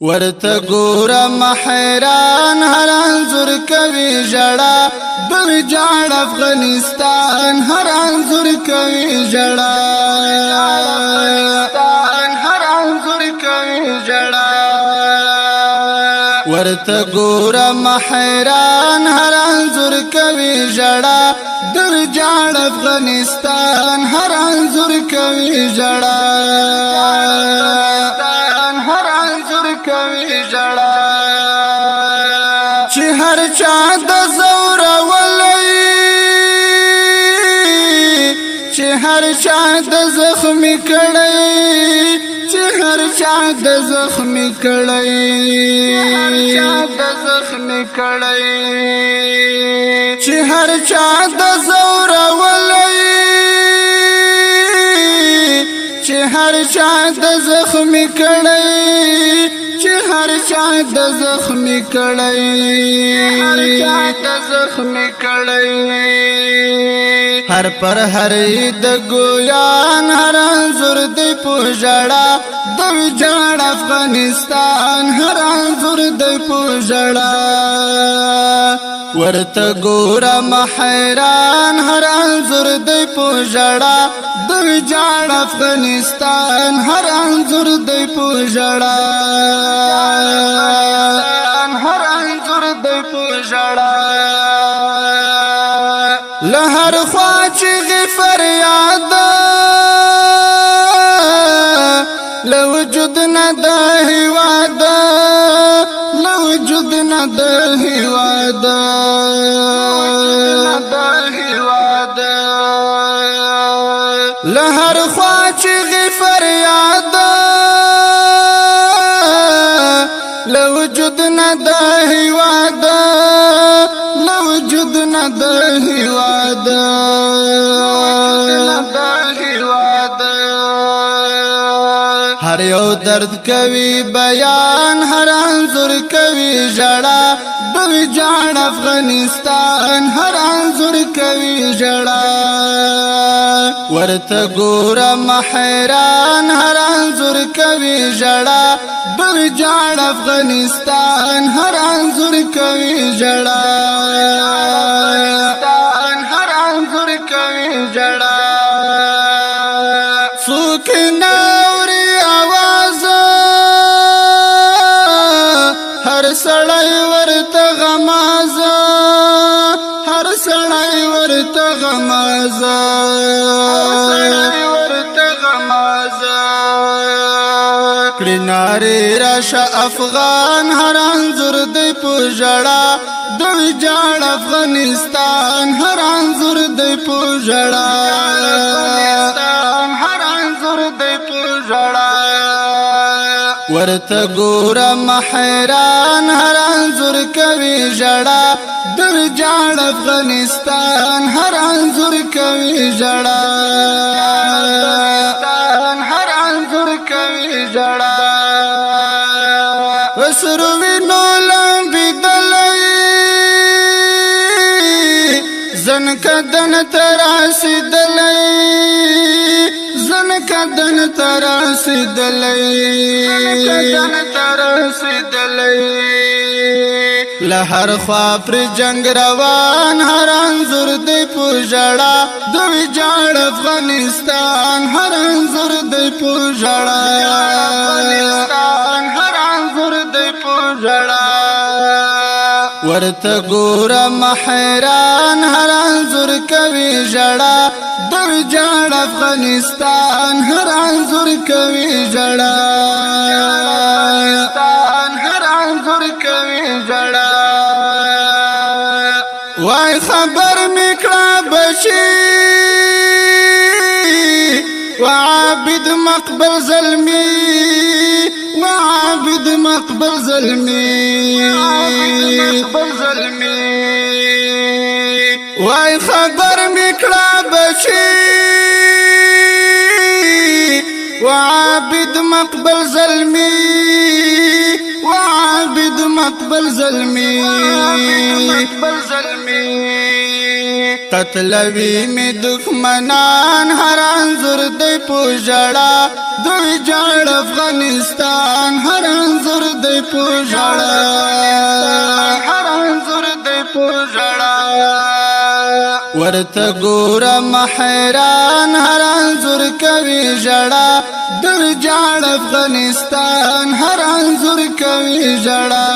ورته ګورم حیران هر انځور کوي ژړا د ویجاړ افغانستان هر انځور کوي ژړا هر انځور کوي ژړا ورته ګورم حیران هر انځور کوي ژړا د ویجاړ افغانستان هر انځور کوي ژړا کوي ژړا چې هر چا د زور ولې چې هر چا د زخمی کړي چې هر چا د زخمی کړي چې هر چا د زور ولې چې هر چا د زخمی کړي چې هر چا د زخمی کړي هر پر هر د ګویان هر انځور دی په ژړا د ویجاړ افغانستان هر انځور دی په ژړا ورته ګورم حیران هر انځور دی په ژړا د ویجاړ افغانستان هر انځور دی په ژړا هر انځور دی په ژړا له هر خوا چې فریاد له وجود نه د هیواد له وجود نه د هیواد له هر خوا چې فریاد له وجود نه د هیواد له وجود نه د هیواد هر یو درد کوي بیان هر انځور کوي ژړا د ویجاړ افغانستان هر انځور کوي ژړا ورته ګورم حیران هر انځور کوي ژړا د ویجاړ افغانستان هر انځور کوي ژړا هر انځور کوي ژړا څوک ناوري आवाज هر سړی ورته غماز هر سړی ورته غماز کړي نارې راشه افغان هر انځور دی په ژړا د ویجاړ افغانستان هر انځور دی په ژړا هر انځور دی په ژړا ورته ګورم حیران هر انځور کوي ژړا د ویجاړ افغانستان هر انځور کوي ژړا هر انځور کوي ژړا وسرو وینو لمبېدلی زن کدن تراسېدلی زن کدن تراسېدلی له هر خوا پر جنگ روان هر انځور دی په ژړا د ویجاړ افغانستان هر انځور دی په ژړا هر انځور دی په ژړا ورته ګورم حیران هر انځور کوي ژړا د ویجاړ افغانستان هر انځور کوي ژړا هر انځور کوي ژړا وای خبر میکړه بشي وعابد مقبل زلمي وعابد مقبل زلمي وای خبر میکړه بشي وعابد مقبل زلمي وعابد مقبل زلمي قتلوي می دښمنان هر انځور دی په ژړا د ویجاړ افغانستان هر انځور دی پوجړه هر انزور دی پوجړه ورته ګورم حیران هر انزور کوي ژړا د ویجاړ افغانستان هر انزور کوي ژړا